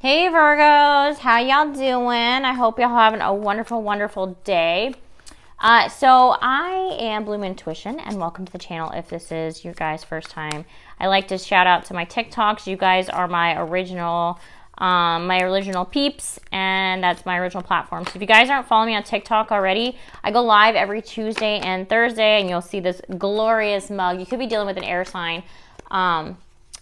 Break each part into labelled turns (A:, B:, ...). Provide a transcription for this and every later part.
A: Hey Virgos, how y'all doing? I hope y'all having a wonderful, wonderful day. So I am Bloom Intuition, and welcome to the channel if this is your guys' first time. I like to shout out to my TikToks. You guys are my original peeps, and that's my original platform. So if you guys aren't following me on TikTok already, I go live every Tuesday and Thursday, and you'll see this glorious mug. You could be dealing with an air sign.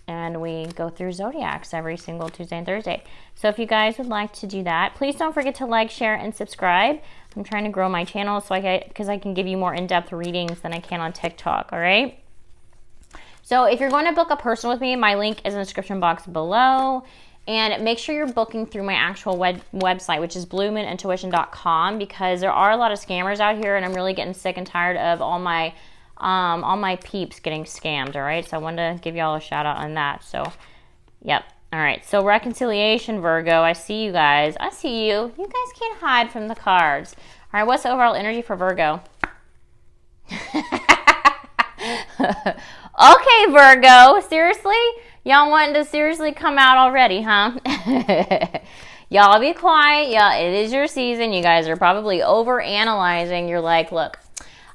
A: And we go through zodiacs every single Tuesday and Thursday. So if you guys would like to do that, please don't forget to like, share, and subscribe. I'm trying to grow my channel because I can give you more in-depth readings than I can on TikTok, all right? So if you're going to book a person with me, my link is in the description box below. And make sure you're booking through my actual website, which is bloomintuition.com, because there are a lot of scammers out here, and I'm really getting sick and tired of all my peeps getting scammed, all right? So I wanted to give y'all a shout out on that. So, yep. All right. So reconciliation, Virgo. I see you guys. I see you. You guys can't hide from the cards. All right. What's the overall energy for Virgo? Okay, Virgo. Seriously? Y'all wanting to seriously come out already, huh? Y'all be quiet. Yeah, it is your season. You guys are probably over analyzing. You're like, look,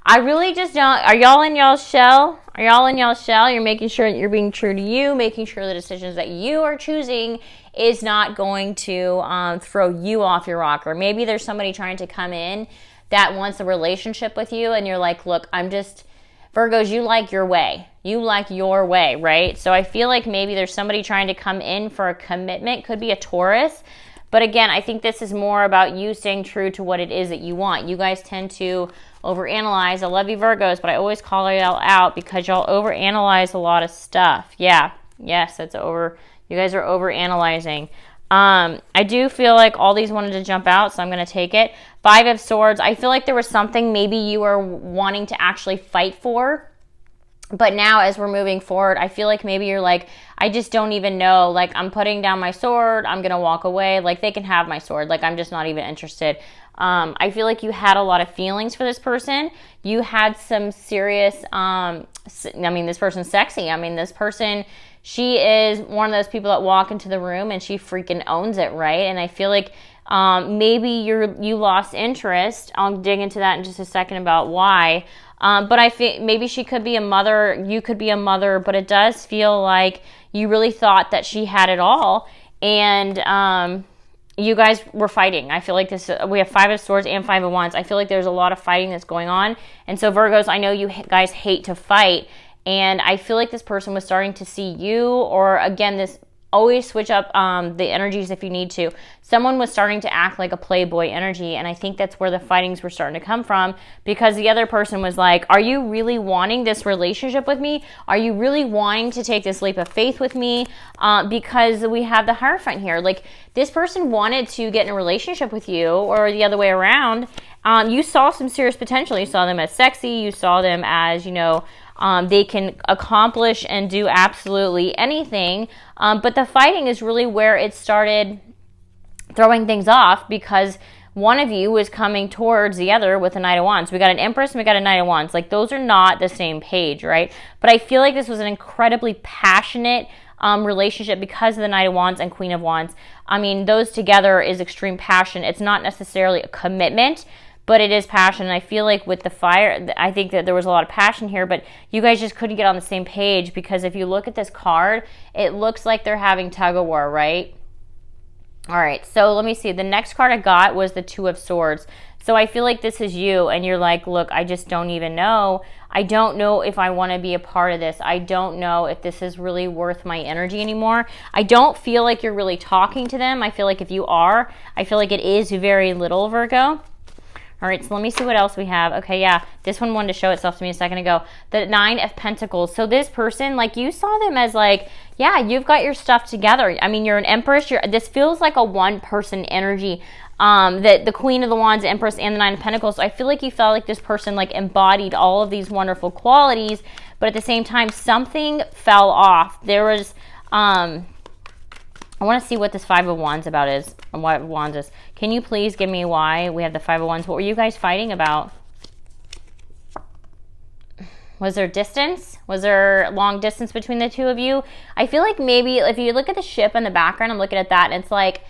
A: I really just don't. Are y'all in y'all's shell? Are y'all in y'all's shell? You're making sure that you're being true to you, making sure the decisions that you are choosing is not going to throw you off your rocker. Maybe there's somebody trying to come in that wants a relationship with you, and you're like, look, Virgos, you like your way. You like your way, right? So I feel like maybe there's somebody trying to come in for a commitment. Could be a Taurus. But again, I think this is more about you staying true to what it is that you want. You guys tend to overanalyze. I love you, Virgos, but I always call y'all out because y'all overanalyze a lot of stuff. Yeah, yes, that's over. You guys are overanalyzing. I do feel like all these wanted to jump out, so I'm going to take it. Five of Swords. I feel like there was something maybe you were wanting to actually fight for. But now as we're moving forward, I feel like maybe you're like, I just don't even know. Like, I'm putting down my sword. I'm going to walk away. Like, they can have my sword. Like, I'm just not even interested. I feel like you had a lot of feelings for this person. You had some serious, this person's sexy. This person, she is one of those people that walk into the room and she freaking owns it, right? And I feel like maybe you lost interest. I'll dig into that in just a second about why. But I feel maybe she could be a mother, you could be a mother, but it does feel like you really thought that she had it all, and you guys were fighting. I feel like we have Five of Swords and Five of Wands. I feel like there's a lot of fighting that's going on, and so Virgos, I know you guys hate to fight, and I feel like this person was starting to see you, or again, this always switch up the energies if you need to. Someone was starting to act like a playboy energy, and I think that's where the fightings were starting to come from, because the other person was like, are you really wanting this relationship with me? Are you really wanting to take this leap of faith with me? Because we have the Hierophant here. Like, this person wanted to get in a relationship with you, or the other way around. You saw some serious potential. You saw them as sexy. You saw them as, they can accomplish and do absolutely anything. But the fighting is really where it started throwing things off, because one of you was coming towards the other with a Knight of Wands. We got an Empress and we got a Knight of Wands. Like, those are not the same page, right? But I feel like this was an incredibly passionate relationship because of the Knight of Wands and Queen of Wands. Those together is extreme passion. It's not necessarily a commitment, but it is passion. And I feel like with the fire, I think that there was a lot of passion here, but you guys just couldn't get on the same page, because if you look at this card, it looks like they're having tug of war, right? All right, so let me see. The next card I got was the Two of Swords. So I feel like this is you, and you're like, look, I just don't even know. I don't know if I want to be a part of this. I don't know if this is really worth my energy anymore. I don't feel like you're really talking to them. I feel like if you are, I feel like it is very little, Virgo. All right, so let me see what else we have. Okay, yeah, this one wanted to show itself to me a second ago. The Nine of Pentacles. So this person, like, you saw them as like, yeah, you've got your stuff together. You're an Empress. This feels like a one-person energy. That the Queen of the Wands, Empress, and the Nine of Pentacles. So I feel like you felt like this person like embodied all of these wonderful qualities, but at the same time, something fell off. There was, I want to see what this Five of Wands about is, and what Wands is. Can you please give me why we have the Five of Wands? What were you guys fighting about? Was there distance? Was there long distance between the two of you? I feel like maybe if you look at the ship in the background, I'm looking at that, and it's like,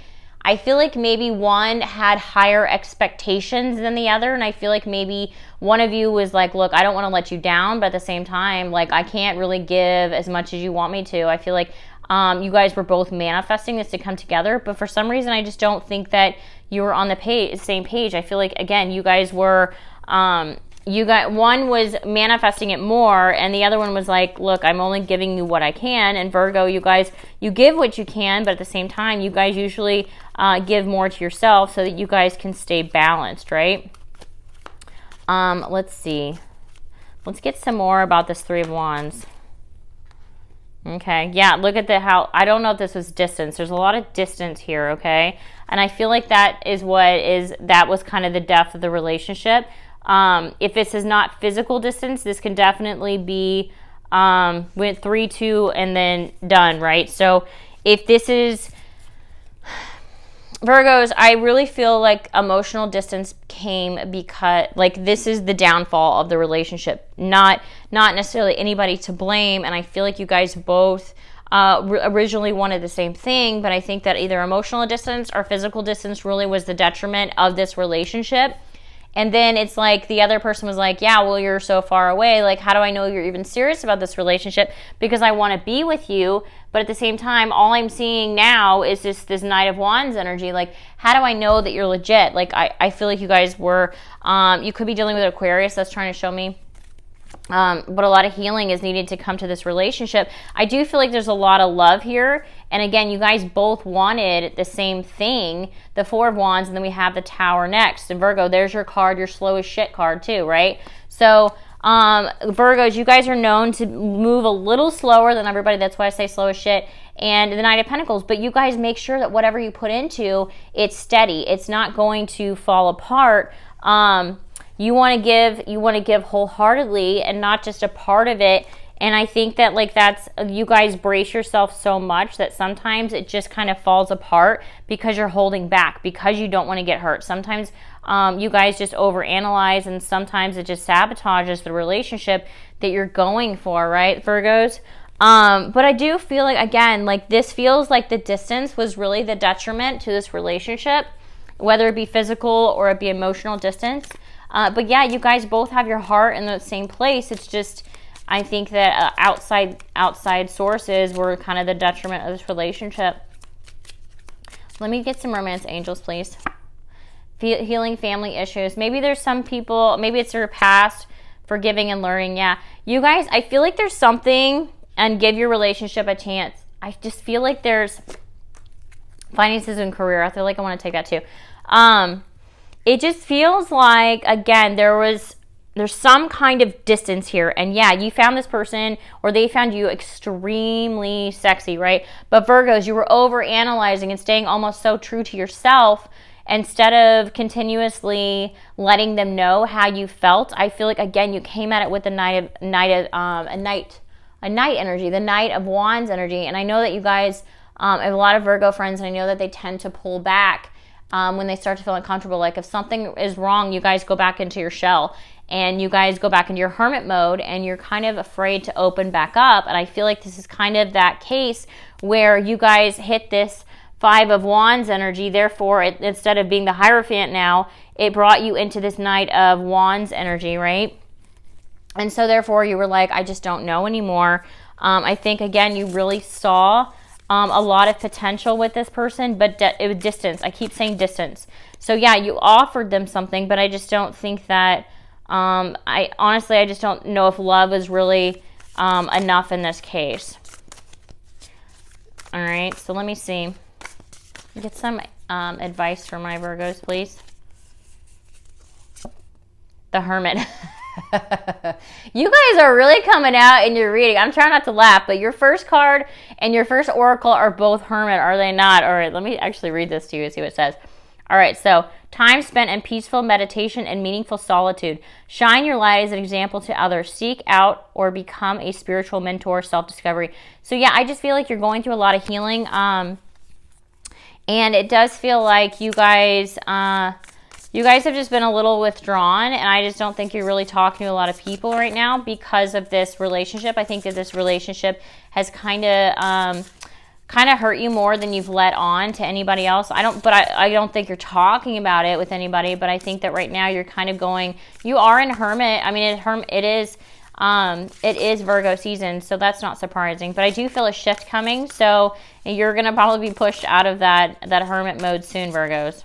A: I feel like maybe one had higher expectations than the other, and I feel like maybe one of you was like, look, I don't want to let you down, but at the same time, like, I can't really give as much as you want me to. I feel like you guys were both manifesting this to come together, but for some reason, I just don't think that you were on the same page. I feel like, again, you guys were... one was manifesting it more, and the other one was like, look, I'm only giving you what I can. And Virgo, you guys, you give what you can, but at the same time, you guys usually give more to yourself so that you guys can stay balanced, right? Let's see. Let's get some more about this Three of Wands. Okay, yeah, look at I don't know if this was distance. There's a lot of distance here, okay? And I feel like that was kind of the depth of the relationship. If this is not physical distance, this can definitely be went 3-2 and then done, right? So if this is Virgos, I really feel like emotional distance came because, like, this is the downfall of the relationship, not necessarily anybody to blame. And I feel like you guys both originally wanted the same thing, but I think that either emotional distance or physical distance really was the detriment of this relationship. And then it's like the other person was like, yeah, well, you're so far away. Like, how do I know you're even serious about this relationship? Because I want to be with you. But at the same time, all I'm seeing now is just this Knight of Wands energy. Like, how do I know that you're legit? Like, I feel like you guys were, you could be dealing with Aquarius. That's trying to show me. But a lot of healing is needed to come to this relationship. I do feel like there's a lot of love here. And again, you guys both wanted the same thing, the Four of Wands, and then we have the Tower next. And Virgo, there's your card, your slow as shit card too, right? So Virgos, you guys are known to move a little slower than everybody. That's why I say slow as shit. And the Knight of Pentacles. But you guys make sure that whatever you put into, it's steady. It's not going to fall apart. You want to give wholeheartedly and not just a part of it. And I think that, like, that's, you guys brace yourself so much that sometimes it just kind of falls apart because you're holding back, because you don't want to get hurt. Sometimes you guys just overanalyze, and sometimes it just sabotages the relationship that you're going for, right, Virgos? But I do feel like, again, like, this feels like the distance was really the detriment to this relationship, whether it be physical or it be emotional distance. But yeah, you guys both have your heart in the same place. It's just, I think that outside sources were kind of the detriment of this relationship. Let me get some romance angels, please. Healing family issues. Maybe there's some people, maybe it's your past, forgiving and learning. Yeah. You guys, I feel like there's something, and give your relationship a chance. I just feel like there's finances and career. I feel like I want to take that too. It just feels like, again, there's some kind of distance here. And yeah, you found this person, or they found you extremely sexy, right? But Virgos, you were overanalyzing and staying almost so true to yourself instead of continuously letting them know how you felt. I feel like, again, you came at it with the Knight energy, the Knight of Wands energy. And I know that you guys, I have a lot of Virgo friends, and I know that they tend to pull back when they start to feel uncomfortable. Like, if something is wrong, you guys go back into your shell, and you guys go back into your hermit mode, and you're kind of afraid to open back up. And I feel like this is kind of that case where you guys hit this Five of Wands energy. Therefore, instead of being the Hierophant now, it brought you into this Knight of Wands energy, right? And so therefore, you were like, I just don't know anymore. I think, again, you really saw a lot of potential with this person, but it was distance. I keep saying distance. So yeah, you offered them something, but I just don't think that, I just don't know if love is really enough in this case. All right, so let me see. Get some advice for my Virgos, please. The Hermit. You guys are really coming out in your reading. I'm trying not to laugh, but your first card and your first oracle are both Hermit, are they not? All right, let me actually read this to you and see what it says. All right, so time spent in peaceful meditation and meaningful solitude. Shine your light as an example to others. Seek out or become a spiritual mentor, self-discovery. So yeah, I just feel like you're going through a lot of healing. And it does feel like you guys, You guys have just been a little withdrawn, and I just don't think you're really talking to a lot of people right now because of this relationship. I think that this relationship has kind of hurt you more than you've let on to anybody else. I don't think you're talking about it with anybody, but I think that right now you're kind of going, you are in hermit. I mean, it is Virgo season, so that's not surprising, but I do feel a shift coming. So you're going to probably be pushed out of that hermit mode soon, Virgos.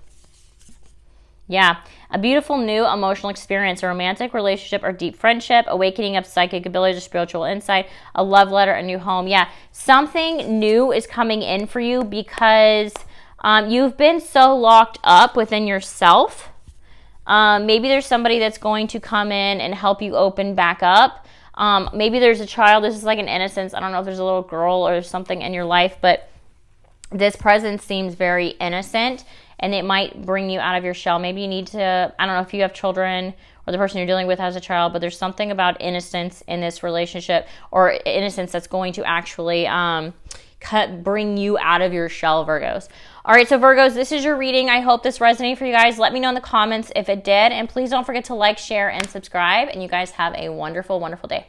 A: Yeah, a beautiful new emotional experience, a romantic relationship or deep friendship, awakening of psychic abilities or spiritual insight, a love letter, a new home. Yeah, something new is coming in for you because you've been so locked up within yourself. Maybe there's somebody that's going to come in and help you open back up. Maybe there's a child. This is like an innocence. I don't know if there's a little girl or something in your life, but this presence seems very innocent. And it might bring you out of your shell. Maybe you need to, I don't know if you have children or the person you're dealing with has a child, but there's something about innocence in this relationship or innocence that's going to actually bring you out of your shell, Virgos. All right, so Virgos, this is your reading. I hope this resonated for you guys. Let me know in the comments if it did. And please don't forget to like, share, and subscribe. And you guys have a wonderful, wonderful day.